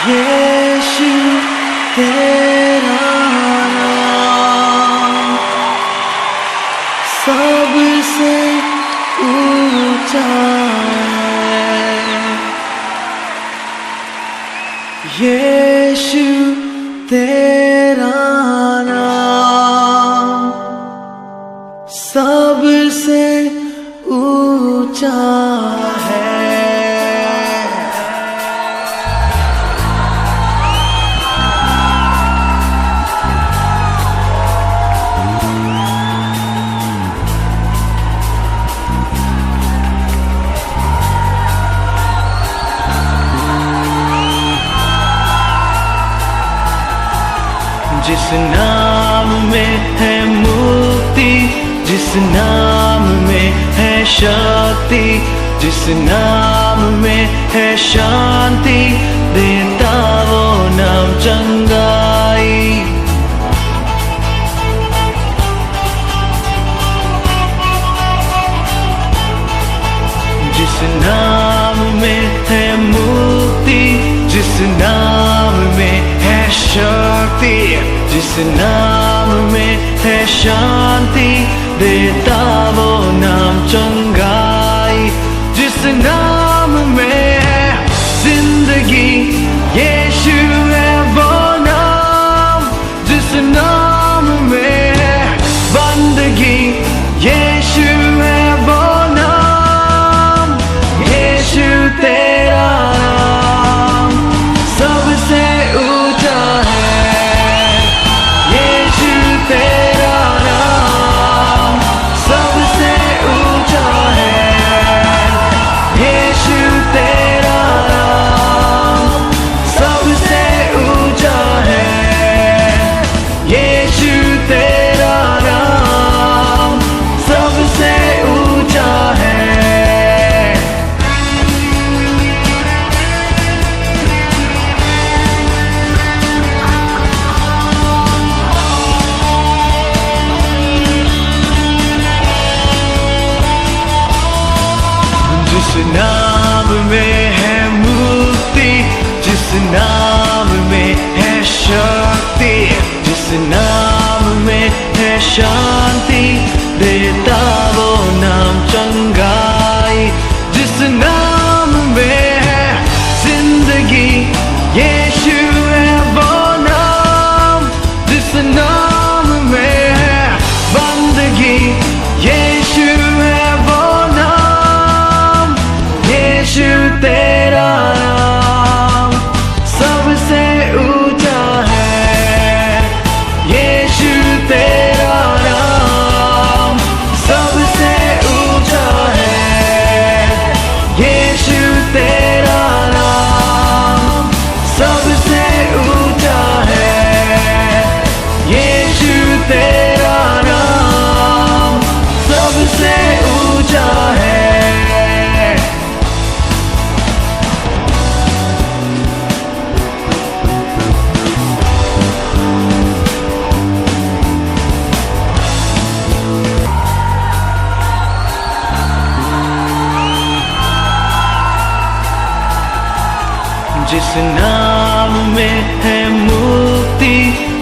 यीशु तेरा नाम सबसे ऊंचा है। यीशु तेरा नाम सबसे ऊंचा है। जिस नाम में है मुक्ति, जिस नाम में है शक्ति, जिस नाम में है शांति, देता वो नाम चंगाई। जिस नाम में है मुक्ति, जिस नाम में है शक्ति, जिस नाम में है शांति, देता वो नाम चंगाई। जिस नाम में है जिंदगी, यीशु है वो नाम। जिस नाम में है बंदगी, यीशु है वो नाम। यीशु तेरा नाम सबसे ऊंचा है। यीशु तेरा नाम सबसे ऊंचा है। यीशु तेरा नाम सबसे ऊंचा है। यीशु तेरा नाम सबसे ऊंचा है। जिस नाम में है मुक्ति, जिस नाम में है शक्ति, जिस नाम में है शांति, देता वो नाम चंगाई। जिस नाम में है जिंदगी, यीशु है वो नाम। जिस नाम में है बंदगी, यीशु है वो नाम। यीशु तेरा नाम सबसे ऊंचा है। यीशु तेरा नाम सबसे ऊंचा है। यीशु तेरा नाम सबसे ऊंचा है। यीशु तेरा नाम सबसे ऊंचा है। जिस नाम में है मुक्ति,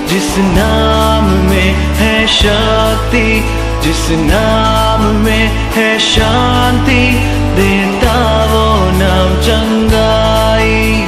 जिस नाम में है शक्ति, जिस नाम में है शांति, देता वो नाम चंगाई।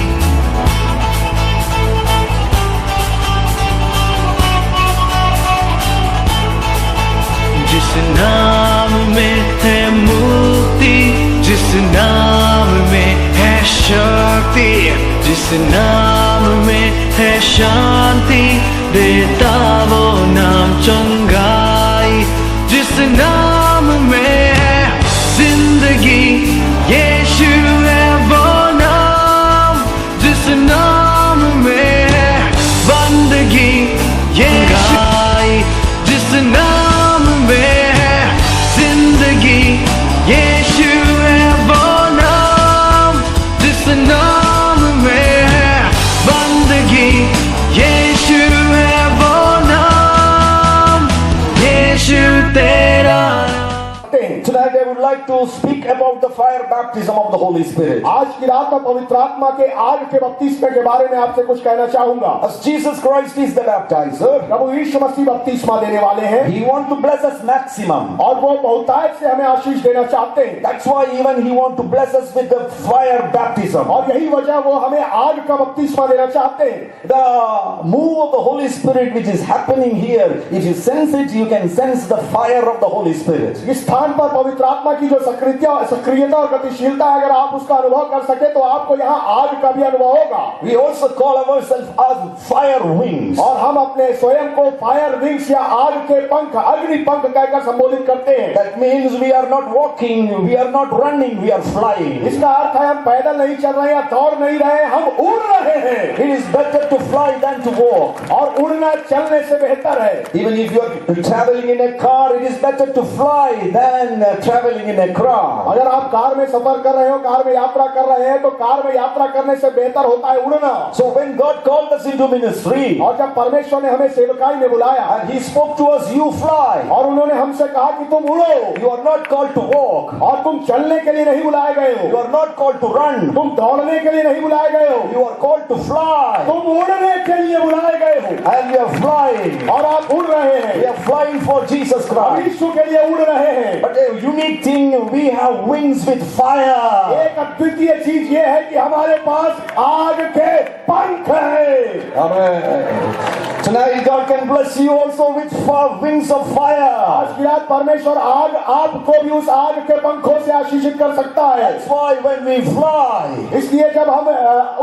जिस नाम में है मुक्ति, जिस नाम में है शक्ति, जिस नाम में है शांति, देता वो नाम चंगाई। जिस नाम में है जिंदगी, यीशु है वो नाम। जिस नाम में है बंदगी, यीशु। जिस नाम में है जिंदगी, यीशु है वो नाम। जिस नाम में है बंदगी, यीशु है वो नाम। यीशु तेरा नाम। Tonight, would like to speak about the fire baptism of the Holy Spirit. आज की रात में पवित्र आत्मा के आग के बपतिस्मे के बारे में आपसे कुछ कहना चाहूंगा। As Jesus Christ is the baptizer, प्रभु यीशु मसीह बपतिस्मा देने वाले हैं, He wants to bless us maximum. और वो बहुतायत से हमें आशीष देना चाहते हैं। That's why even He wants to bless us with the fire baptism. और यही वजह वो हमें आग का बपतिस्मा देना चाहते हैं। The move of the Holy Spirit which is happening here, if you sense it, you can sense the fire of the Holy Spirit. इस स्थान पर पवित्र आत्मा की जो सक्रियता और गतिशीलता है, अगर आप उसका अनुभव कर सके तो आपको यहाँ आग का भी अनुभव होगा। We also call ourselves as fire wings. और हम अपने स्वयं को फायर विंग्स या आग के पंख, अग्नि पंख कहकर संबोधित करते हैं। That means we are not walking, we are not running, we are flying. इसका अर्थ है हम पैदल नहीं चल रहे हैं, दौड़ नहीं रहे, हम उड़ रहे हैं। It is better to fly than to walk. और उड़ना चलने से बेहतर है। Even if you are traveling in a car, it is better to fly than traveling in a car. अगर आप कार में सफर कर रहे हो, कार में यात्रा कर रहे हैं, तो कार में यात्रा करने से बेहतर होता है उड़ना। So when God called us into ministry, और जब परमेश्वर ने हमें सेवकाई में बुलाया, and He spoke to us, you fly. और उन्होंने हमसे कहा कि तुम उड़ो, You are not called to walk. और तुम चलने के लिए नहीं बुलाए गए You हो, are not called to run. तुम दौड़ने के लिए नहीं बुलाए गए हो, You are called to fly. तुम उड़ने के लिए बुलाए गए हो। And we are flying. और आप उड़ रहे We हैं, are flying for Jesus हम Christ. यीशु के लिए उड़ रहे हैं। But a unique thing, we have wings with fire. एक अद्वितीय चीज ये है कि हमारे पास आग के पंख है। Amen. Tonight God can bless you also with wings of fire. आज की रात परमेश्वर आग आपको भी उस आग के पंखों से आशीषित कर सकता है। That's why when we fly, इसलिए जब हम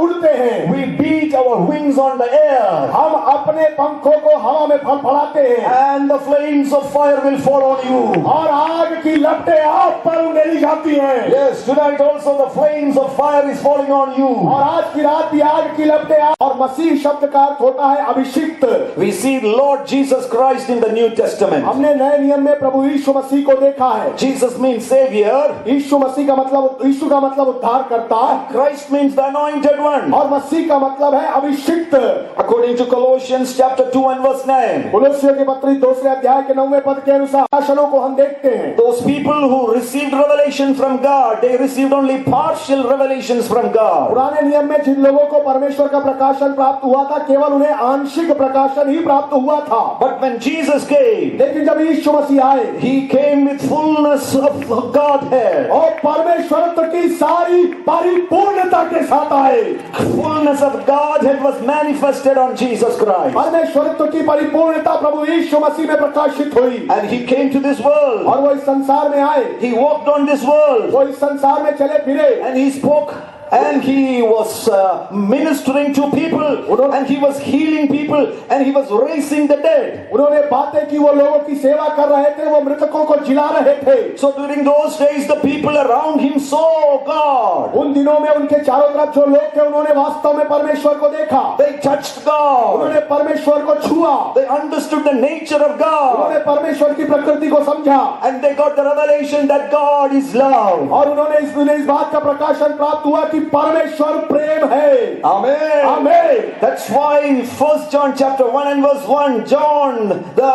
उड़ते हैं, we beat our wings on the air. हम अपने पंखों को हवा में फड़फड़ाते हैं, And the flames of fire will fall on you. और आग की लपटें आप पर उड़ेली जाती हैं। Yes, tonight also the flames of fire is falling on you. और आज की रात भी आग की लपटें और मसीह शब्द का अर्थ होता है अभिषिक्त। We see Lord Jesus Christ in the New Testament. हमने नए नियम में प्रभु यीशु मसीह को देखा है। Jesus means Savior. यीशु मसीह का मतलब, यीशु का मतलब उद्धार करता, Christ means the anointed one. और मसीह का मतलब है अभिषिक्त। According to Colossians chapter 2 and verse 9. कुलोसियों के पत्री 2 अध्याय के 9वें पद के अनुसार भाषणों को हम देखते हैं। Those people who received revelation from God, they received only partial revelations from God. पुराने नियम में जिन लोगों को परमेश्वर का प्रकाशन प्राप्त हुआ था, केवल उन्हें आंशिक प्रकाशन ही प्राप्त हुआ था। But when Jesus came, लेकिन जब यीशु मसीह आए, He came with fullness of Godhead. और परमेश्वरत्व की सारी परिपूर्णता के साथ आए। Fullness of Godhead was manifested on Jesus Christ. परमेश्वरत्व की परिपूर्णता प्रभु यीशु मसीह में प्रकाशित हुई, And He came to this world. और वो इस संसार में आए, He walked on this world. वो इस संसार में चले फिरे, And He spoke. And He was ministering to people. And He was healing people. And He was raising the dead. उन्होंने बातें की, वो लोगों की सेवा कर रहे थे, वो मृतकों को जिला रहे थे। So during those days, the people around Him saw God. उन दिनों में उनके चारों तरफ जो लोग थे, उन्होंने वास्तव में परमेश्वर को देखा, They touched God. उन्होंने परमेश्वर को छुआ, They understood the nature of God. उन्होंने परमेश्वर की प्रकृति को समझा, And they got the revelation that God is love. और उन्हें इस बात का प्रकाशन प्राप्त हुआ कि परमेश्वर प्रेम है। Amen. आमीन। That's why 1 John chapter 1 and verse 1, John the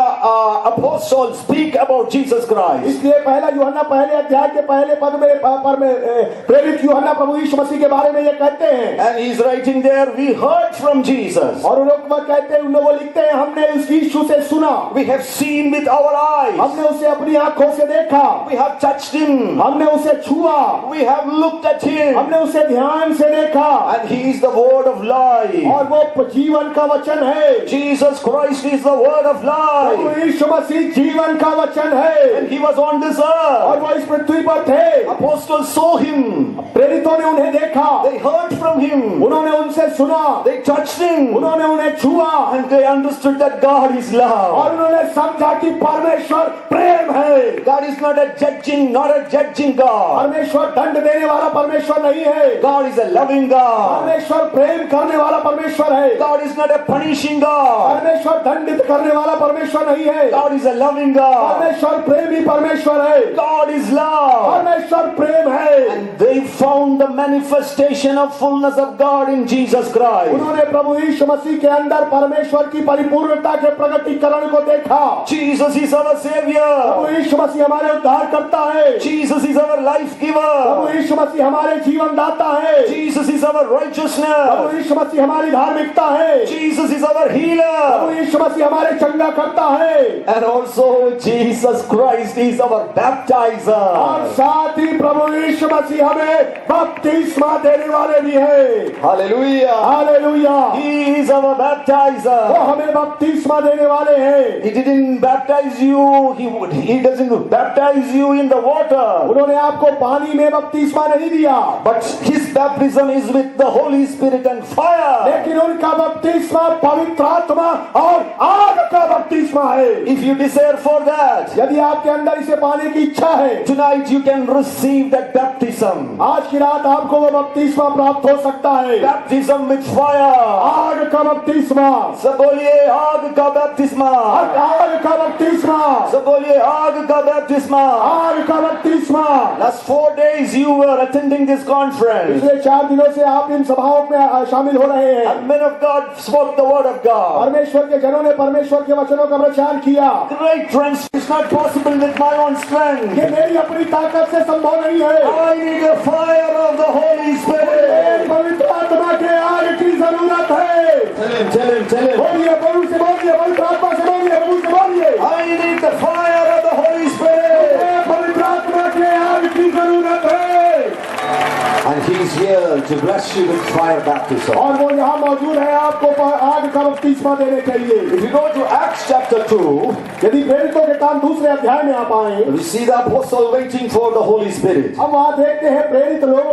apostle speak about Jesus Christ. इसलिए पहला यूहन्ना पहले अध्याय के पहले पद में प्रेरित यूहन्ना प्रभु यीशु मसीह के बारे में ये कहते हैं, And he's writing there, we heard from Jesus. और उन लोग कहते हैं, उन लोग लिखते हैं, हमने उस यीशु से सुना, We have seen with our eyes. हमने उसे अपनी आंखों से देखा, We have touched him. हमने उसे छुआ, We have looked at him. हमने उसे ध्यान से देखा, And he is the word of life. और वो जीवन का वचन है। Jesus Christ is the word of life. प्रभु यीशु मसीह जीवन का वचन है, And he was on this और earth. वो इस पृथ्वी पर थे। Apostles saw him. प्रेरितों ने उन्हें देखा, They heard from him. उन्होंने उनसे सुना, They touched him. उन्होंने उन्हें छुआ, And they understood that God is और love. उन्होंने समझा कि परमेश्वर प्रेम है। God is not a judging God. परमेश्वर दंड देने वाला परमेश्वर नहीं है। God is a loving God. परमेश्वर प्रेम करने वाला परमेश्वर है। God is not a punishing God. परमेश्वर दंडित करने वाला परमेश्वर नहीं है। God is a loving God. परमेश्वर प्रेमी परमेश्वर है। God is love. परमेश्वर प्रेम है। And they found the manifestation of fullness of God in Jesus Christ. उन्होंने प्रभु यीशु मसीह के अंदर परमेश्वर की परिपूर्णता के प्रकटीकरण को देखा। Jesus is our Savior. प्रभु यीशु मसीह हमारे उद्धार करता है। Jesus is our life giver. प्रभु यीशु मसीह हमारे जीवन दाता है। Jesus is our righteousness. प्रभु यीशु मसीह हमारी धार्मिकता है। Jesus is our healer. प्रभु यीशु मसीह हमारे चंगा करता है। And also Jesus Christ is our baptizer. और साथ ही प्रभु यीशु मसीह हमें बपतिस्मा देने वाले भी है। Hallelujah. Hallelujah. He is our baptizer. वो हमें बपतिस्मा देने वाले हैं। He didn't baptize you. He doesn't baptize you in the water. उन्होंने आपको पानी में बपतिस्मा नहीं दिया, But his baptism is with the Holy Spirit and fire. लेकिन उनका बपतिस्मा पवित्र आत्मा और आग का बपतिस्मा है। If you desire for that, यदि आपके अंदर इसे पाने की इच्छा है, tonight you can receive that baptism. आज की रात आपको वो बपतिस्मा प्राप्त हो सकता है। Baptism with fire. आग का बपतिस्मा, सब बोलिए आग का बपतिस्मा. आग का बपतिस्मा, सब बोलिए आग का बपतिस्मा. आग का बपतिस्मा। Last 4 days you were attending this conference. पिछले 4 दिनों से आप इन सभाओं में शामिल हो रहे हैं। And men of God spoke the word of God. परमेश्वर के जनों ने परमेश्वर के वचनों का प्रचार किया। Great transformation is not possible with my own strength. ये मेरी अपनी ताकत से संभव नहीं है। I need the fire of the Holy Spirit. पवित्र आत्मा के आग की जरूरत है। Tell him. बोलिए, प्रभु से बोलिए, पवित्र आत्मा से बोलिए, प्रभु से बोलिए। I need the fire of the Holy Spirit. पवित्र आत्मा के आग की जरूरत है। And he is here to bless you with fire baptism. और वो यहाँ मौजूद है आपको आग का बपतिस्मा देने के लिए। If you go to Acts chapter 2, यदि प्रेरितों के काम दूसरे अध्याय में आप आए, we see the apostle waiting for the Holy Spirit. हम वहाँ देखते हैं प्रेरित लोग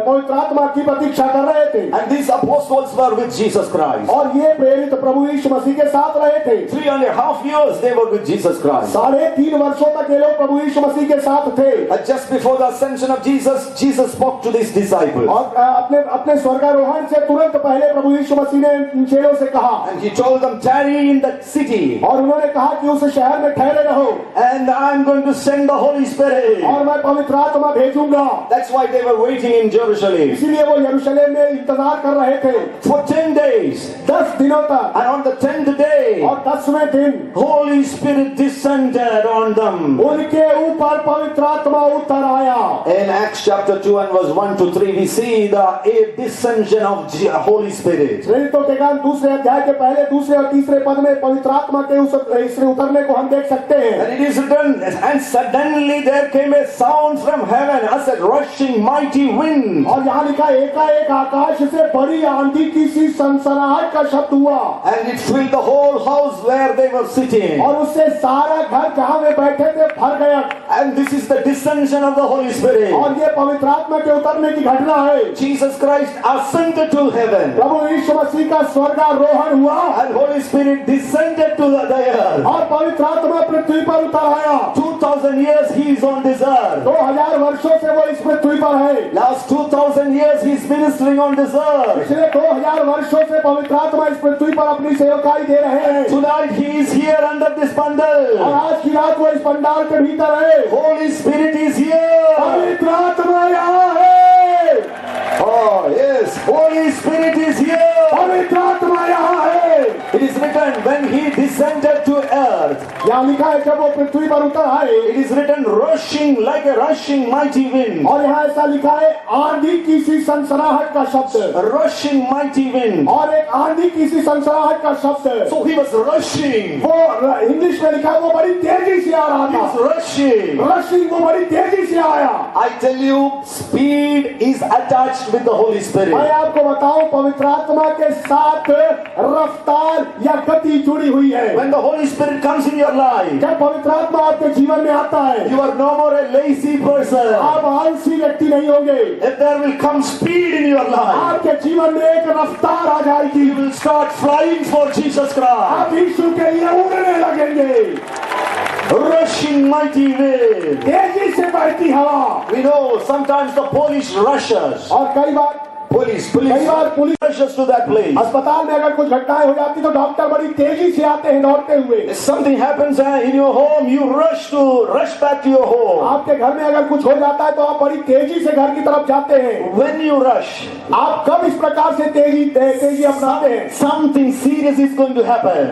पवित्र आत्मा की प्रतीक्षा कर रहे थे। And these apostles were with Jesus Christ. और ये प्रेरित प्रभु यीशु मसीह के साथ रहे थे। 3.5 years they were with Jesus Christ. 3.5 वर्षों तक ये लोग प्रभु यीशु मसीह के साथ थे। And just before the ascension of Jesus, Jesus spoke to these disciples. और अपने स्वर्गारोहण से तुरंत पहले प्रभु यीशु मसीह ने इन चेलों से कहा, And he told them, tarry in that city. और उन्होंने कहा कि उस शहर में ठहरे रहो, And I'm going to send the Holy Spirit. और मैं पवित्र आत्मा भेजूंगा। That's why they were waiting in Jerusalem. इसीलिए वो यरूशलेम में इंतजार कर रहे थे For 10 days. 10 दिनों तक। And on the 10th day, और 10वें दिन Holy Spirit descended on them. उनके ऊपर पवित्र आत्मा उतर आया। In Acts chapter 2 and verse 1 to 3, we see the descension of Holy Spirit. प्रेरितों के काम दूसरे अध्याय के पहले, दूसरे और तीसरे पद में पवित्र आत्मा के इस उतरने को हम देख सकते हैं। And it is written, and suddenly there came a sound from heaven as a rushing mighty wind. और यहाँ लिखा, एकाएक आकाश से बड़ी आंधी की सी सनसनाहट का शब्द हुआ। And it filled the whole house where they were sitting. और उससे सारा घर जहाँ वे बैठे थे भर गया। And this is the descension of the Holy Spirit. और ये पवित्र आत्मा के उतरने की घटना है। Jesus Christ ascended to heaven. प्रभु यीशु मसीह का स्वर्गारोहण हुआ And Holy Spirit descended to the earth. और पवित्र आत्मा पृथ्वी पर उतर आया। 2000 years he is on this earth. 2000 वर्षों से वो इस पृथ्वी पर है। Last 2000 years he is ministering on this earth. पिछले 2000 वर्षों से पवित्र आत्मा इस पृथ्वी पर अपनी सेवकाई दे रहे हैं। Tonight he is here under this और bundle. आज की रात वो इस पंडाल के भीतर है। Holy Spirit is here. पवित्र आत्मा यहाँ है। Oh yes, Holy Spirit is here. पवित्र आत्मा यहाँ है। It is written when he descended to earth. यहाँ लिखा है जब वो पृथ्वी पर उतर आए। It is written rushing like a rushing mighty wind. और यहाँ ऐसा लिखा है आंधी की सी सनसनाहट का शब्द। A rushing mighty wind. और एक आंधी की सी सनसनाहट का शब्द। So he was rushing. वो इंग्लिश में लिखा है वो बड़ी तेजी से आ रहा He was था। rushing. रशिंग वो बड़ी तेजी से आया। I tell you, speed is attached with the Holy Spirit. मैं आपको बताऊं पवित्र आत्मा के साथ रफ्तार या गति जुड़ी हुई है। When the Holy Spirit comes in your life, जब पवित्र आत्मा आपके जीवन में आता है, you are no more a lazy person. आप आलसी व्यक्ति नहीं होंगे। If there will come speed in your life, आपके जीवन में एक रफ्तार आ जाएगी। you will start flying for Jesus Christ. आप यीशु के लिए उड़ने लगेंगे। rushing mighty wind. तेजी से बहती हवा। We know sometimes the police rushes. और कई बार Police police rushes to that place. अस्पताल में अगर कुछ घटनाएं हो जाती तो डॉक्टर बड़ी तेजी से आते हैं दौड़ते हुए। If something happens in your home, you rush back to your home. आपके घर में अगर कुछ हो जाता है तो आप बड़ी तेजी से घर की तरफ जाते हैं। When you rush, आप कब इस प्रकार से तेजी अपनाते हैं? something serious is going to happen.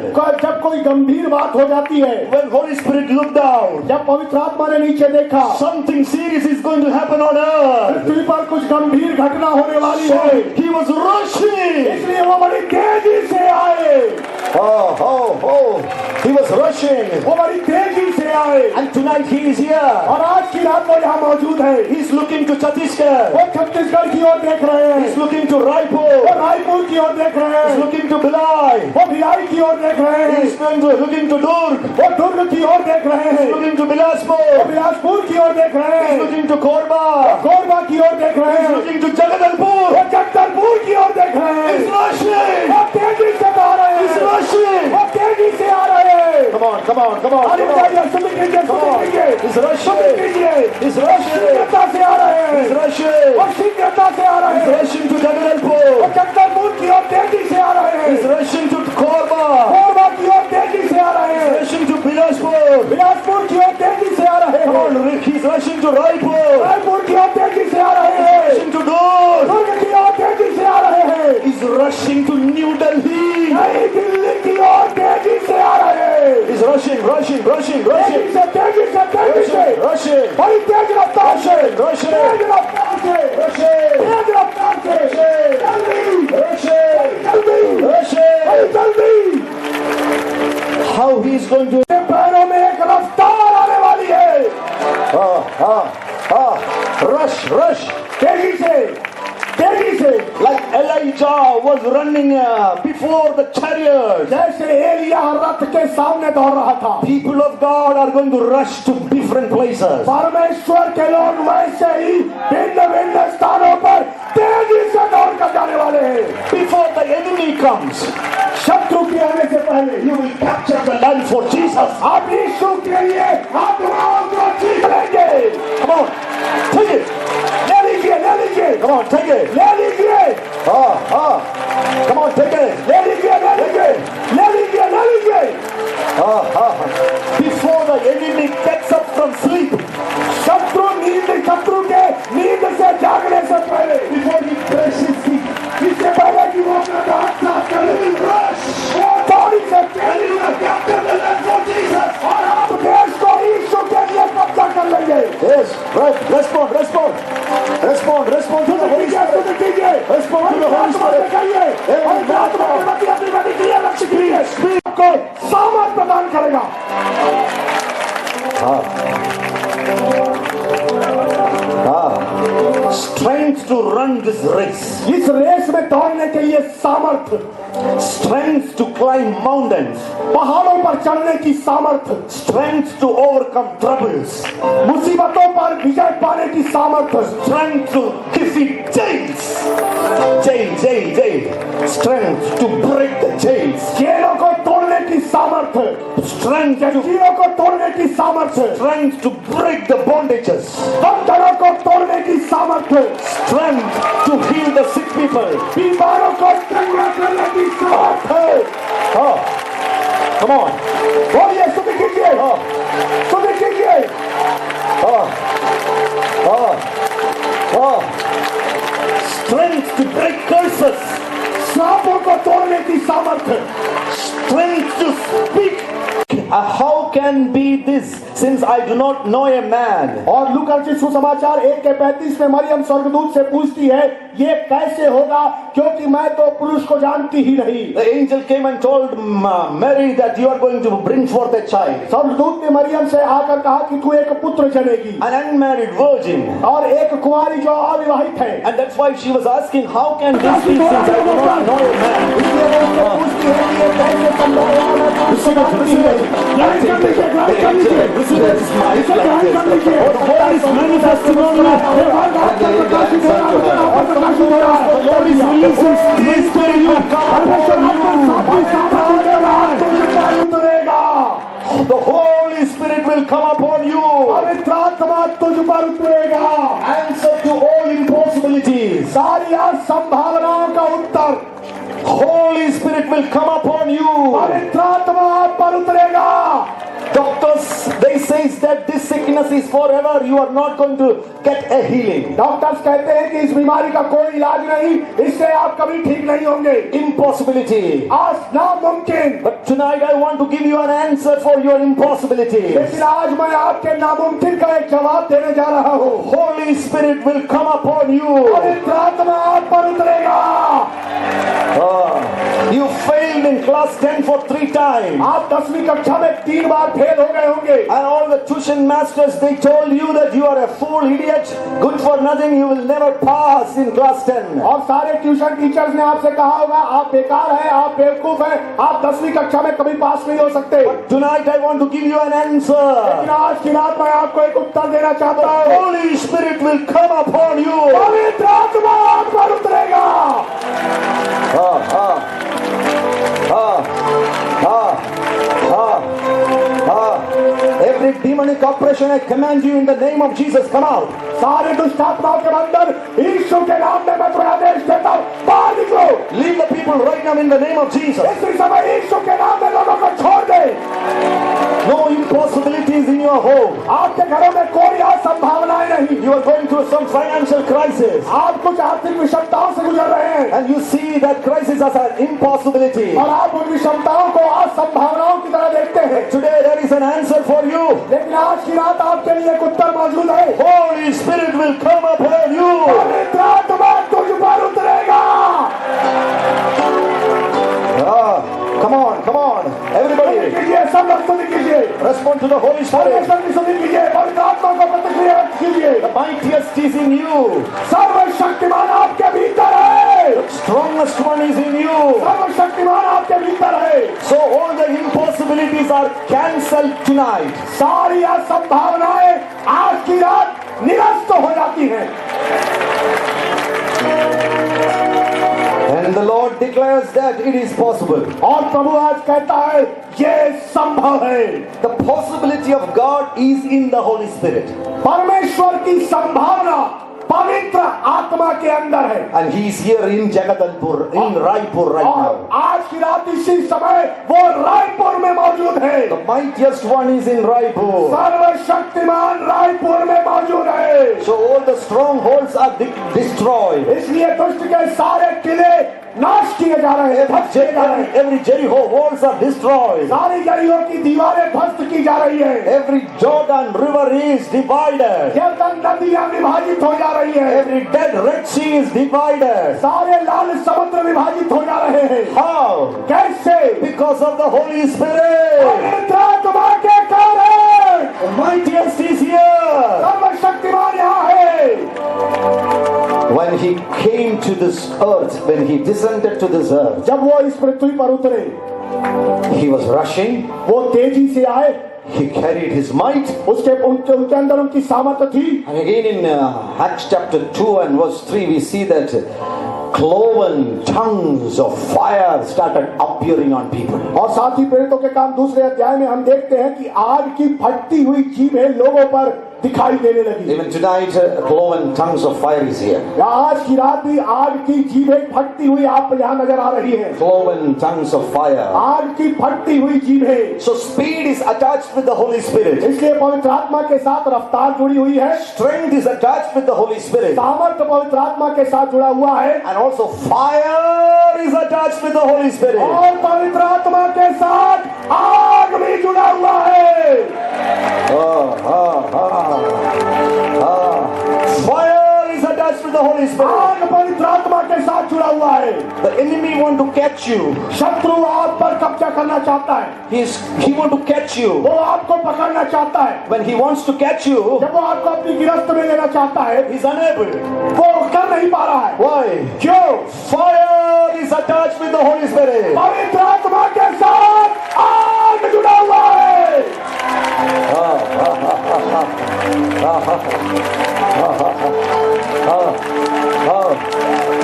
जब कोई गंभीर बात हो जाती है, When Holy Spirit looked down, जब पवित्र आत्मा ने नीचे देखा, something serious is going to happen on earth. पृथ्वी पर कुछ गंभीर घटना होने वाली है। He was rushing. इसलिए वो बड़ी तेजी से आए। He was rushing. वो बड़ी तेजी से आए। And tonight he is here. और आज की रात वो यहाँ मौजूद है। He's looking to Chhattisgarh. वो छत्तीसगढ़ की ओर देख रहे हैं। He's looking to वो Raipur. रायपुर की ओर देख रहे He's हैं। looking to Bhilai. वो भिलाई की ओर देख रहे हैं। He's looking to Durg. वो दुर्ग की ओर देख रहे He's हैं। looking to वो Bilaspur. बिलासपुर की ओर देख रहे He's हैं। looking to Korba. कोरबा की ओर देख रहे He's हैं। looking to Jagadalpur. वो जगदलपुर की ओर देख रहे हैं। He's rushing. वो तेजी से आ रहे He's हैं। rushing. वो तेजी से आ रहे हैं। Come on. अरे सुन लीजिए, Come on. He's soon rushing. लीजिए। He's rushing. शीघ्रता से आ रहे He's हैं। rushing. और शीघ्रता से आ रहे He's हैं। rushing to वो Jagadalpur. जगदलपुर की ओर तेजी से आ रहे हैं। He's rushing to Korba. Korba की ओर तेजी से आ रहे हैं। Rushing to Bilaspur. बिलासपुर की ओर तेजी से आ रहे Come हैं। on, Rick. He's rushing to Raipur. Raipur की ओर तेजी से आ रहे हैं। Rushing to Durg. दुर्ग की ओर तेजी से आ रहे हैं। He's rushing to New Delhi. नई दिल्ली की ओर तेजी से आ रहे हैं। He's rushing. तेजी से Rushing. बड़ी तेज रफ्तार से Rushing. तेज रफ्तार से तेज रफ्तार से जल्दी How he's going to पैरों में एक रफ्तार आने वाली है। rush तेजी से like Elijah was running before the chariot. जैसे एलिया रथ के सामने दौड़ रहा था। People of God are going to rush to different places. परमेश्वर के लोग वैसे ही भिन्न भिन्न स्थानों पर तेजी से दौड़ कर जाने वाले हैं। Before the enemy comes, शत्रु के आने से पहले you will capture the land for Jesus. आप यीशु के लिए आत्माओं को जीत लेंगे। Come on, take it. ले लीजिए Come on, take it. ले लीजिए Come on, take it. ले लीजिए Before the enemy gets up from sleep, शत्रु के नींद से जागने से पहले before he brushes his teeth, इससे पहले कि वो अपना दांत साफ करे, वो दौड़ी से तेजी से capture the land for Jesus। और आप देश को यीशु के लिए कब्जा कर लेंगे। yes, right, respond to the Holy Spirit. Respond to the Holy Spirit. आपको सामर्थ प्रदान करेगा। Strength to run this race. इस रेस में दौड़ने के लिए सामर्थ, Strength to climb mountains. पहाड़ों पर चढ़ने की सामर्थ, Strength to overcome troubles. मुसीबतों पर विजय पाने की सामर्थ, Strength to defeat jails. Jail. Strength to break the jails. जेलों को तोड़ने की सामर्थ, Strength to जंजीरों को तोड़ने की सामर्थ, strength to break the bondages. बंधनों को तोड़ने की सामर्थ, Strength to heal the sick people. बीमारों को चंगा करने की सामर्थ है। Come on. बोलिए, सुन कीजिए। Strength to break curses. श्रापों को तोड़ने की सामर्थ, Strength to speak. How can be this since I do not know a man? और लूका की सुसमाचार 1:35 में मरियम स्वर्गदूत से पूछती है, ये कैसे होगा क्योंकि मैं तो पुरुष को जानती ही नहीं। The angel came and told Mary that you are going to bring forth a child. स्वर्गदूत ने मरियम से आकर कहा कि तू एक पुत्र जनेगी। An unmarried virgin. और एक कुंवारी जो अविवाहित है। And that's why she was asking, how can this be since I do not know a man? इसलिए वो उससे पूछती है कि ये कैसे संभव होगा, मैं पुरुष को जानती ही नहीं। ग्रहण कर लीजिए। The Lord is manifesting on you. The Lord is releasing His Spirit in you. The Holy Spirit will will come upon you. पवित्र आत्मा तुझ पर उतरेगा। Answer to all impossibilities. सारी असंभावनाओं का उत्तर Holy Spirit will come upon you. पवित्र आत्मा आप पर उतरेगा। Doctors, they say that this sickness is forever. You are not going to get a healing. Doctors कहते हैं कि इस बीमारी का कोई इलाज नहीं, इससे आप कभी ठीक नहीं होंगे। Impossibility. आज नामुमकिन। But tonight I want to give you an answer for your impossibility. लेकिन आज मैं आपके नामुमकिन का एक जवाब देने जा रहा हूँ। Holy Spirit will come upon you. पवित्र आत्मा आप पर उतरेगा। You failed in class 10 for 3 times. आप 10वीं कक्षा में 3 बार फेल हो गए होंगे। And all the tuition masters, they told you that you are a fool, idiot, good for nothing, you will never pass in class 10. और सारे ट्यूशन टीचर्स ने आपसे कहा होगा आप बेकार हैं, आप बेवकूफ हैं, आप 10वीं कक्षा में कभी पास नहीं हो सकते। Tonight I want to give you an answer. लेकिन आज की रात मैं आपको एक उत्तर देना चाहता हूँ। Holy Spirit will come upon you. पवित्र आत्मा आप पर उतरेगा। Every demonic oppression, I command you in the name of Jesus, come out. सारे दुष्ट आत्माओं के अंदर यीशु के नाम में मैं तुम्हें आदेश देता हूँ, बाहर निकलो। Leave the people right now in the name of Jesus. इसी समय यीशु के नाम में लोगों को छोड़ दे। No impossibilities in your home. आपके घरों में कोई असंभावनाएं नहीं। You are going through some financial crisis. आप कुछ आर्थिक विषमताओं से गुजर रहे हैं। And you see that crisis as an impossibility. और आप उन विषमताओं को असंभावनाओं की तरह देखते हैं। Today there is an answer for you. लेकिन आज की रात आपके लिए एक उत्तर मौजूद है। Holy Spirit will come upon you. पवित्र आत्मा तुझ पर उतरेगा। Come on, everybody. कीजिए, सब लोग स्तुति कीजिए। Respond to the Holy Spirit. परमेश्वर की स्तुति कीजिए, पवित्र आत्मा को प्रतिक्रिया कीजिए। The mightiest is in you. सर्वशक्तिमान आपके भीतर है। Strongest one is in you. सर्वशक्तिमान आपके भीतर है। So all the impossibilities are cancelled tonight. सारी असंभावनाएं आज की रात निरस्त हो जाती हैं। And the Lord declares that it is possible. और प्रभु आज कहता है ये संभव है। The possibility of God is in the Holy Spirit. परमेश्वर की संभावना पवित्र आत्मा के अंदर है। And he is here in Jagadalpur, in Raipur right और now. आज की रात इसी समय वो रायपुर में मौजूद है। The mightiest one is in Raipur. सर्वशक्तिमान रायपुर में मौजूद है। So all the strongholds are destroyed. इसलिए दुष्ट के सारे किले नाश किए जा रहे हैं, ध्वस्त किए जा रहे हैं। Every Jericho walls are destroyed. सारी गलियों की दीवारें ध्वस्त की जा रही है। Every Jordan river is divided. यरदन नदियां विभाजित हो जा रही है। Every dead Red Sea is divided. सारे लाल समुद्र विभाजित हो जा रहे हैं। How? कैसे? Because of the Holy Spirit. पवित्र आत्मा के कारण। The mightiest is here. सर्वशक्तिमान यहाँ है। When he came to this earth, when he descended to this earth, जब वो इस पृथ्वी पर उतरे, he was rushing. वो तेजी से आए। He carried his might. उनके अंदर उनकी सामर्थ्य थी। And again in Acts chapter 2 and verse 3, we see that cloven tongues of fire started appearing on people. और साथ ही प्रेरितों के काम दूसरे अध्याय में हम देखते हैं कि आग की फटती हुई जीभें लोगों पर दिखाई देने लगी। Even tonight, cloven tongues of fire is here. आज की रात भी आग की जीभें फटती हुई आप यहाँ नजर आ रही है। Cloven tongues of fire. आग की फटती हुई जीभें। So speed is attached with the Holy Spirit. इसलिए पवित्र आत्मा के साथ रफ्तार जुड़ी हुई है। Strength is attached with the Holy Spirit. सामर्थ्य पवित्र आत्मा के साथ जुड़ा हुआ है। And also fire is attached with the Holy Spirit. और पवित्र आत्मा के साथ आग भी जुड़ा हुआ है। Fire is attached with the Holy Spirit. आग पवित्र आत्मा के साथ जुड़ा हुआ है। The enemy want to catch you. शत्रु आप पर कब्जा करना चाहता है। He want to catch you. वो आपको पकड़ना चाहता है। When he wants to catch you, जब वो आपको अपनी गिरफ्त में लेना चाहता है, he's unable. वो कर नहीं पा रहा है। Why? क्यों? Fire is attached with the Holy Spirit. पवित्र आत्मा के साथ आग जुड़ा हुआ है।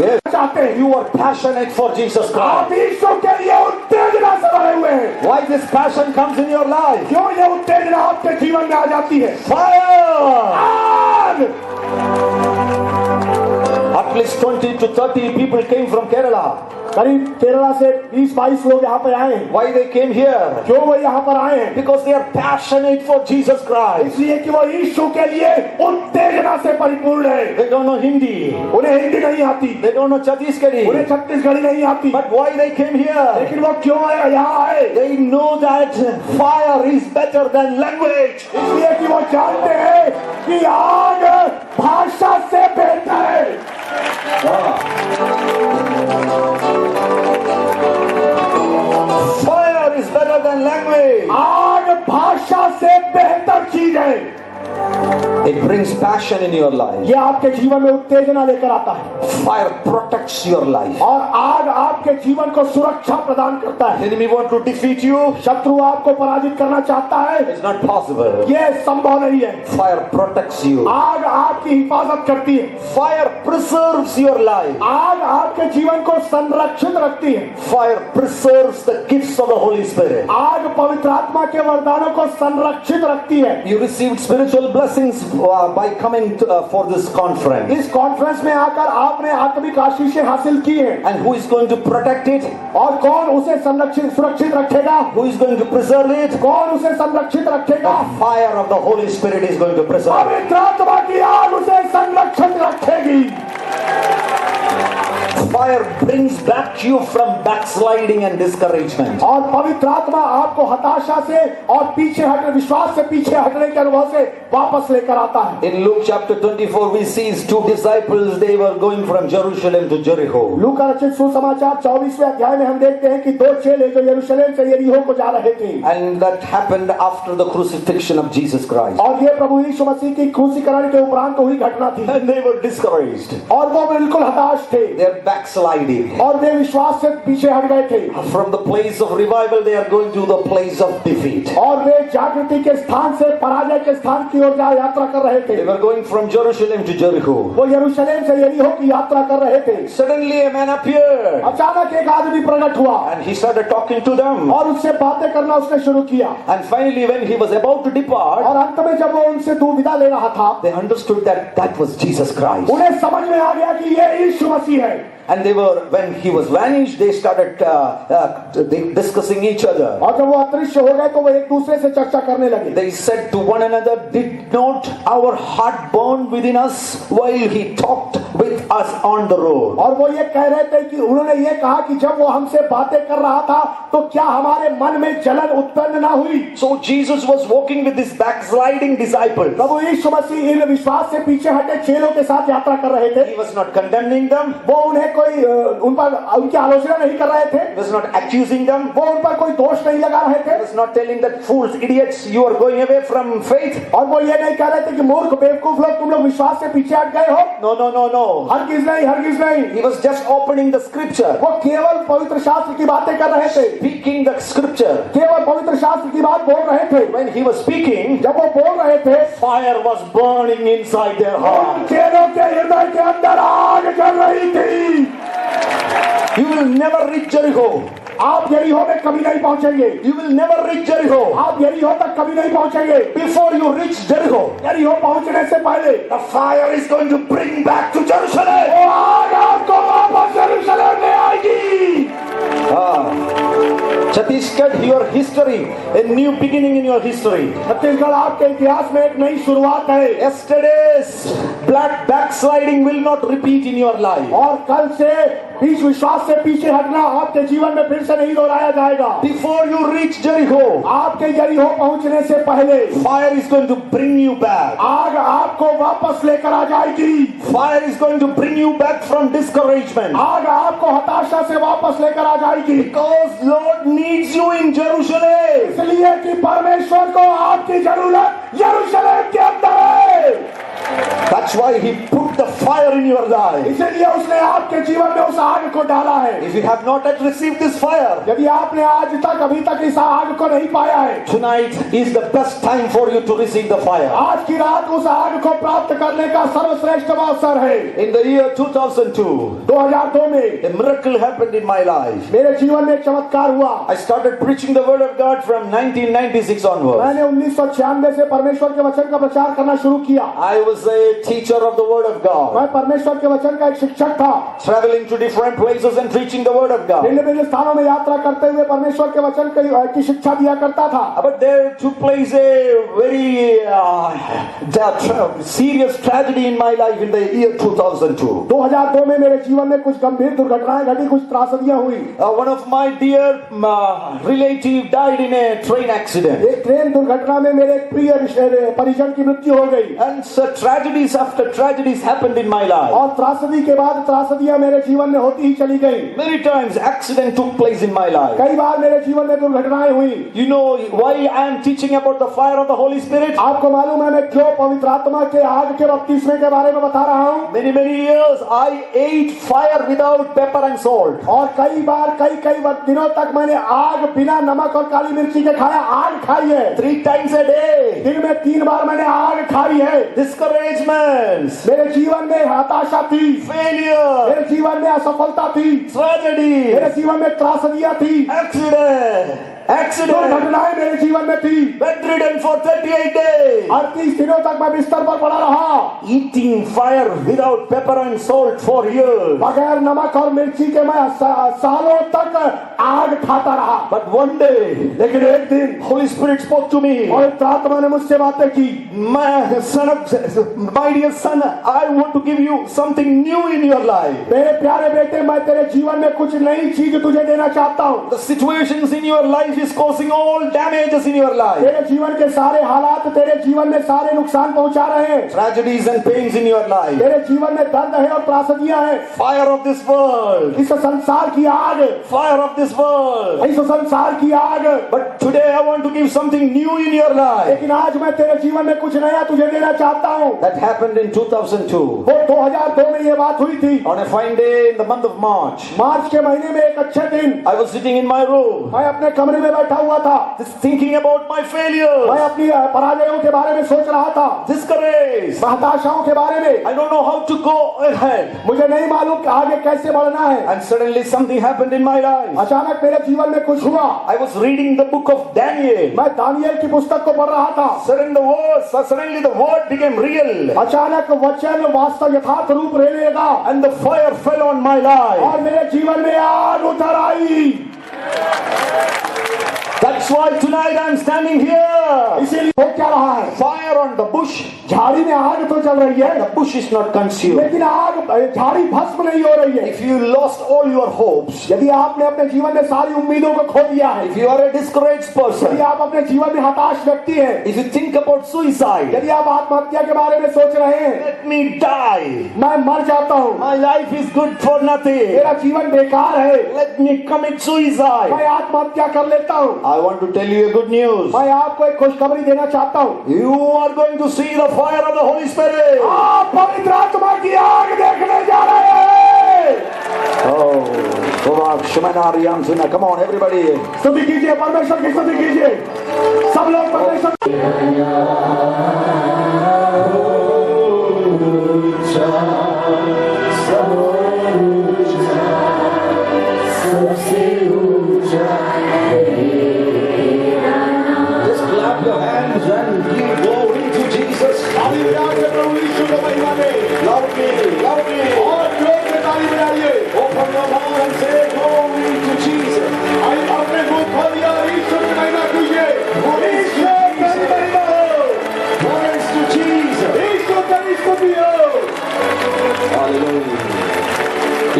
Yes. चाहते हैं। You are passionate for Jesus Christ. आप यीशु के लिए उत्तेजना से भरे भरे हुए हैं। Why this passion comes in your life? क्यों ये उत्तेजना आपके जीवन में आ जाती है? Fire! आग! At least 20 to 30 people came from Kerala. करीब 13 से 20-22 लोग यहाँ पे आए हैं। Why they came here? क्यों वो यहाँ पर आए हैं? Because they are passionate for Jesus Christ. इसलिए कि वो यीशु के लिए उत्तेजना से परिपूर्ण है। They don't know Hindi. उन्हें हिंदी नहीं आती, They don't know Chhattisgarhi. उन्हें छत्तीसगढ़ी नहीं आती, But why they came here? लेकिन वो क्यों आए यहाँ आए? They know that fire is better than language. इसलिए कि वो जानते हैं कि आग भाषा से बेहतर है। Fire is better than language. आग भाषा से बेहतर चीज है। It brings passion in your life. ये आपके जीवन में उत्तेजना लेकर आता है, Fire protects your life. और आग आपके जीवन को सुरक्षा प्रदान करता है। Enemy want to defeat you? शत्रु आपको पराजित करना चाहता है, It's not possible. ये संभव नहीं है। Fire protects you. आग आपकी हिफाजत करती है, Fire preserves your life. आग आपके जीवन को संरक्षित रखती है, Fire preserves the gifts of the Holy Spirit. आग पवित्र आत्मा के वरदानों को संरक्षित रखती है। You received spiritual blessings by coming for this conference. इस कॉन्फ्रेंस में आकर आपने आत्मिक आशीषें हासिल की हैं, And who is going to protect it? और कौन उसे संरक्षित सुरक्षित रखेगा? Who is going to preserve it? कौन उसे संरक्षित रखेगा? The fire of the Holy Spirit is going to preserve it. पवित्र आत्मा की आग उसे संरक्षित रखेगी। Fire brings back you from backsliding and discouragement. और पवित्र आत्मा आपको हताशा से और पीछे हटने, विश्वास से पीछे हटने के अनुभव से वापस लेकर आता है। In Luke chapter 24, we see two disciples. They were going from Jerusalem to Jericho. लूका रचित सुसमाचार 24वें अध्याय में हम देखते हैं कि दो चेले जो यरूशलेम से यरीहो को जा रहे थे, And that happened after the crucifixion of Jesus Christ. और ये प्रभु यीशु मसीह की क्रूसीकरण के उपरांत हुई घटना थी, And they were discouraged. और वो बिल्कुल हताश थे, They are backsliding. और वे विश्वास से पीछे हट गए थे, From the place of revival, they are going to the place of defeat. और वे जागृति के स्थान से पराजय के स्थान की ओर यात्रा कर रहे थे। They were going from Jerusalem to Jericho. वो यरूशलेम से यरीहो की यात्रा कर रहे थे। Suddenly a man appeared. अचानक एक आदमी प्रकट हुआ, And he started talking to them. और उससे बातें करना उसने शुरू किया, And finally, when he was about to depart, और अंत में जब वो उनसे विदा ले रहा था, they understood that that was Jesus Christ. उन्हें समझ में आ गया कि ये यीशु मसीह है। And they were, when he was vanished, they started discussing each other. और जब वो अदृश्य हो गए तो वो एक दूसरे से चर्चा करने लगे। They said to one another, "Did not our heart burn within us while he talked with us on the road?" और वो ये कह रहे थे कि उन्होंने ये कहा कि जब वो हमसे बातें कर रहा था तो क्या हमारे मन में जलन उत्पन्न ना हुई? So Jesus was walking with this backsliding disciple. प्रभु यीशु मसीह इन विश्वास से पीछे हटे चेलों के साथ यात्रा कर रहे थे। He was not condemning them. वो उन्हें कोई उन पर उनकी आलोचना नहीं कर रहे थे, He was not accusing them. वो उन पर कोई दोष नहीं लगा रहे थे, He was not telling that fools, idiots, you are going away from faith. और वो ये नहीं कह रहे थे कि मूर्ख बेवकूफ लोग तुम लोग विश्वास से पीछे हट गए हो। No, no, no, no. हरगिज नहीं, हरगिज नहीं। He was just opening the scripture, वो केवल पवित्र शास्त्र की बातें कर रहे थे, speaking the scripture. केवल पवित्र शास्त्र की बात बोल रहे थे। When he was speaking, जब वो बोल रहे थे, fire was burning inside their उन heart. चेलों के हृदय के अंदर आग जल रही थी। You will never reach Jericho. आप यरीहो में कभी नहीं पहुंचेंगे, You will never reach Jericho. आप यरीहो तक कभी नहीं पहुंचेंगे। Before you reach Jericho, यरीहो पहुंचने से पहले the fire is going to bring back to Jerusalem. वो आग आपको वापस यरूशलेम ले आएगी। Chhattisgarh, your history, a new beginning in your history. Chhattisgarh आपके इतिहास में एक नई शुरुआत है, Yesterday's black backsliding will not repeat in your life. और कल से बीच विश्वास से पीछे हटना आपके जीवन में फिर से नहीं दोहराया जाएगा। Before you reach Jericho, आपके यरीहो पहुंचने से पहले fire is going to bring you back. आग आपको वापस लेकर आ जाएगी। Fire is going to bring you back from discouragement. आग आपको हताशा से वापस लेकर आ जाएगी, Because Lord needs you in Jerusalem. इसलिए कि परमेश्वर को आपकी जरूरत यरूशलेम के अंदर है। That's why he put the fire in your life. इसीलिए उसने आपके जीवन में उस आग को डाला है। If you have not yet received this fire, यदि आपने आज तक अभी तक इस आग को नहीं पाया है, tonight is the best time for you to receive the fire. आज की रात उस आग को प्राप्त करने का सर्वश्रेष्ठ अवसर है। In the year 2002, 2002 में a miracle happened in my life. मेरे जीवन में एक चमत्कार हुआ। I started preaching the word of God from 1996 onwards. मैंने 1996 से परमेश्वर के वचन का प्रचार करना शुरू किया। I was a teacher of the word of God, मैं परमेश्वर के वचन का एक शिक्षक था। traveling to different places and preaching the word of God. भिन्न-भिन्न स्थानों में यात्रा करते हुए परमेश्वर के वचन की शिक्षा दिया करता था। But there took place a very serious tragedy in my life in the year 2002. 2002 में मेरे जीवन में कुछ गंभीर दुर्घटनाएं घटी, कुछ त्रासदियां हुई। One of my dear relative died in a train accident. एक ट्रेन दुर्घटना में मेरे एक प्रिय परिजन की मृत्यु हो गई। And so tragedies after tragedies happened in my life. और त्रासदी के बाद त्रासदियां मेरे जीवन में होती ही चली गई। Many times accident took place in my life. कई बार मेरे जीवन में दुर्घटनाएं हुई। You know why I am teaching about the fire of the Holy Spirit? आपको मालूम है मैं क्यों पवित्र आत्मा के आग के बपतिस्मे के बारे में बता रहा हूँ? Many years I ate fire without pepper and salt. और कई बार कई दिनों तक मैंने आग बिना नमक और काली मिर्ची के खाया। आग खाई है 3 times a day. दिन में 3 बार मैंने आग खाई है। Discouragements, मेरे जीवन में हताशा थी, failure, मेरे जीवन में असफलता थी, tragedy, मेरे जीवन में त्रासदियां थी, accident, दुर्घटनाएं मेरे जीवन में थी। bedridden for 38 days. 38 दिनों तक मैं बिस्तर पर पड़ा रहा, Eating fire without pepper and salt for years. बगैर नमक और मिर्ची के मैं सालों तक आग खाता रहा। But one day, लेकिन एक दिन Holy Spirit spoke to me. पवित्र आत्मा ने मुझसे बातें की। My dear son, I want to give you something new in your life. मेरे प्यारे बेटे, मैं तेरे जीवन में कुछ नई चीज तुझे देना चाहता हूँ। The situations in your life is causing all damages in your life. तेरे जीवन के सारे हालात तेरे जीवन में सारे नुकसान पहुंचा रहे हैं। Tragedies and pains in your life. तेरे जीवन में दर्द है और त्रासदियां हैं। Fire of this world. इस संसार की आग, Fire of this world. इस संसार की आग। But today I want to give something new in your life. लेकिन आज मैं तेरे जीवन में कुछ नया तुझे देना चाहता हूँ। That happened in 2002. वो 2002 में ये बात हुई थी। On a fine day in the month of March. मार्च के महीने में एक अच्छे दिन I was sitting in my room. मैं अपने कमरे में बैठा हुआ था। Just thinking about my failures. मैं अपनी पराजयों के बारे में सोच रहा था, Discouraged. हताशाओं के बारे में। I don't know how to go ahead. मुझे नहीं मालूम कि आगे कैसे बढ़ना है। And suddenly something happened in my life. अचानक मेरे जीवन में कुछ हुआ। I was reading the book of Daniel. मैं दानियेल की पुस्तक को पढ़ रहा था। Suddenly the word became real. अचानक वचन वास्तव यथार्थ रूप लेने लगा And the fire fell on my life. और मेरे जीवन में आग उतर आई। That's why tonight I'm standing here. इसीलिए हो क्या रहा है? Fire on the bush. झाड़ी में आग तो चल रही है, The bush is not consumed. लेकिन आग झाड़ी भस्म नहीं हो रही है। If you lost all your hopes, यदि आपने अपने जीवन में सारी उम्मीदों को खो दिया है, if you are a discouraged यदि person, आप अपने जीवन में हताश व्यक्ति हैं, if you think about suicide, यदि आप आत्महत्या के बारे में सोच रहे हैं, let me die. मैं मर जाता हूँ, My life is good for nothing. मेरा जीवन बेकार है, Let me commit suicide. मैं आत्महत्या कर लेता हूँ। I want to tell you a good news. मैं आपको एक खुशखबरी देना चाहता हूँ। You are going to see the fire of the Holy Spirit. आप पवित्र आत्मा की आग देखने जा रहे हैं। Come on, everybody. स्तुति कीजिए, परमेश्वर की स्तुति कीजिए। सब लोग परमेश्वर Just clap your hands and give glory to Jesus. ताली बजाइए प्रभु यीशु को महिमा दें। Loudly, loudly. और जोर से ताली बजाइए। Open your mouth and say glory to Jesus. आइए अपने मुंह खोलिए और ईश्वर की महिमा कीजिए। Praise to ईश्वर की महिमा हो। Praise to Jesus. ईश्वर की स्तुति हो। Hallelujah.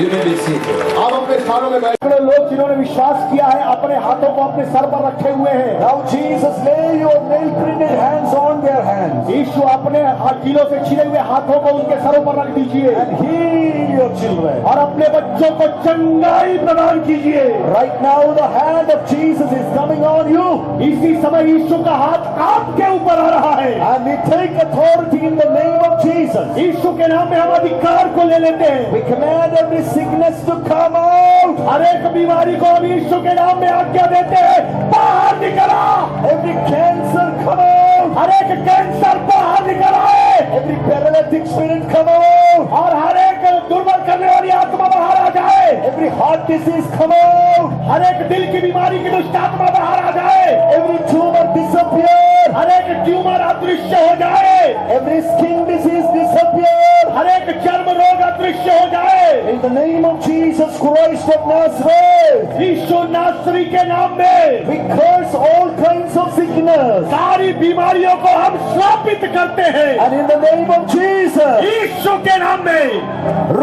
You may be seated. आप अपने स्थानों में बैठ सैकड़ों लोग जिन्होंने विश्वास किया है अपने हाथों को अपने सर पर रखे हुए हैं। Now Jesus lay your nail printed hands on their hands यीशु अपने कीलों से छिले हुए हाथों को उनके सरों पर रख दीजिए and heal your children. और अपने बच्चों को चंगाई प्रदान कीजिए। Right now the hand of Jesus is coming on you इसी समय यीशु का हाथ आपके ऊपर आ रहा है and we take authority in the name of Jesus. यीशु के नाम में हम अधिकार को ले लेते हैं। We command every sickness to come out. हर एक बीमारी को हम यीशु के नाम में आज्ञा देते हैं, बाहर निकल आ। Every cancer come out. हर एक कैंसर बाहर निकल आए Every paralytic spirit come out. और हर एक दुर्बल करने वाली आत्मा बाहर आ जाए। Every heart disease come out. हर एक दिल की बीमारी की दुष्ट आत्मा बाहर आ जाए। Every tumor disappear. हर एक ट्यूमर अदृश्य हो जाए। Every skin disease disappear. हर एक चर्म रोग अदृश्य हो जाए। In the name of Jesus Christ of Nazareth, यीशु नासरी के नाम में we curse all kinds of sickness. सारी बीमारियों को हम श्रापित करते हैं। And in the name of Jesus, यीशु के नाम में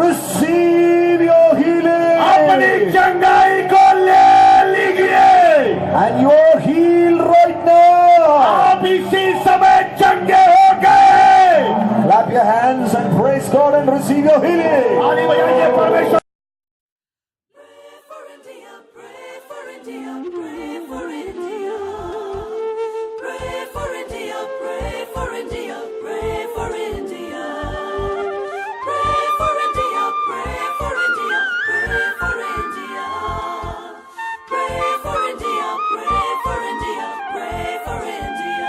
receive your अपनी healing. चंगाई को ले लीजिए। And you are healed right now. आप इसी समय चंगे हो गए। Clap your hands and praise God and receive your healing. ताली बजाइए परमेश्वर। Pray for India, pray for India, pray for India, pray for India, pray for India, pray for India, pray for India, pray for India, pray for India, pray for India, pray for India.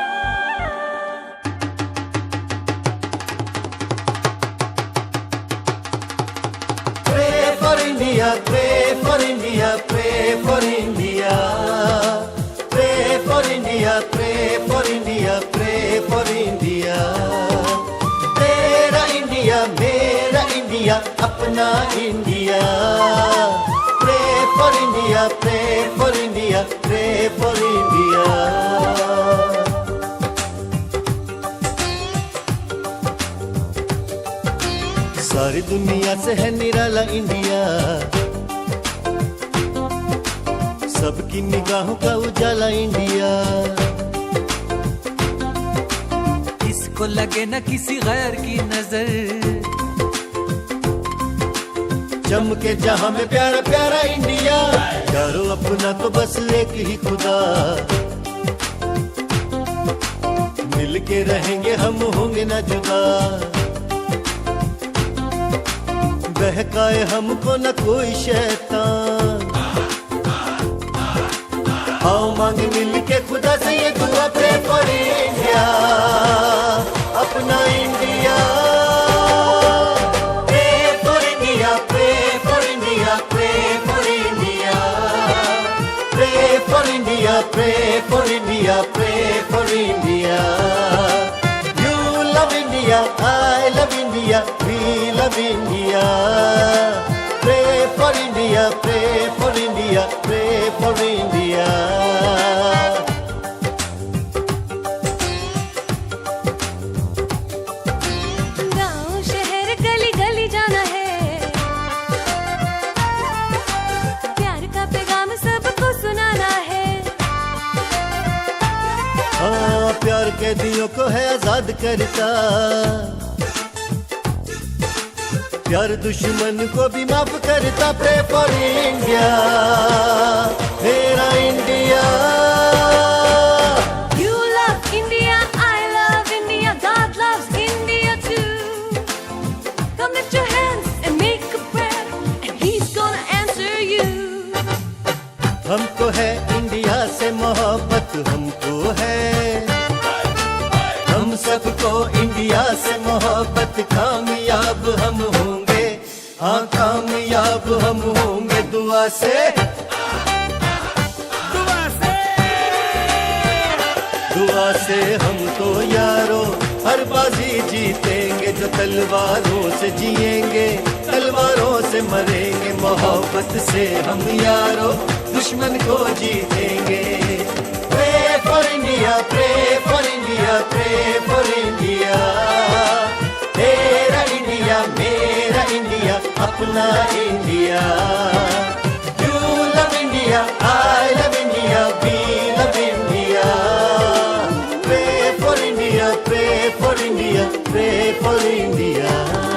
Pray for India, pray for India, pray for India. Pray for India, pray for India, pray for India. तेरा India, मेरा India, अपना India. Pray for India, pray for India, pray for India. सारी दुनिया से है निराला India, सबकी निगाहों का उजाला इंडिया. इसको लगे न किसी गैर की नजर, चमके जहां में प्यारा प्यारा इंडिया. यारो अपना तो बस एक ही खुदा, मिलके रहेंगे हम होंगे ना जुदा. बहकाए हमको न कोई शैतान, आओ मांग मिल के खुदा से ये दुआ. प्रे फॉर इंडिया, अपना India. Pray for India, pray for India, pray for India. Pray for India, pray for India, pray for India. You love India, I love India, we love India. Pray for India, pray for India, pray for India. गाँव शहर गली गली जाना है, प्यार का पैगाम सबको सुनाना है. हाँ, प्यार कैदियों को है आजाद करता, प्यार दुश्मन को भी माफ करता. प्रे फॉर इंडिया, मेरा India. You love India, I love India, God loves India too. Come lift your hands and make a prayer, and He's gonna answer you. हमको है इंडिया से मोहब्बत, हमको है हम सबको इंडिया से मोहब्बत. कामयाब हम होंगे, हाँ कामयाब हम होंगे. दुआ से दुआ से हम तो यारो हर बाजी जीतेंगे. जो तलवारों से जिएंगे, तलवारों से मरेंगे. मोहब्बत से हम यारो दुश्मन को जीतेंगे. Pray for India, pray for India, pray for India. तेरा इंडिया, मेरा इंडिया, अपना India. You for India, pray for India.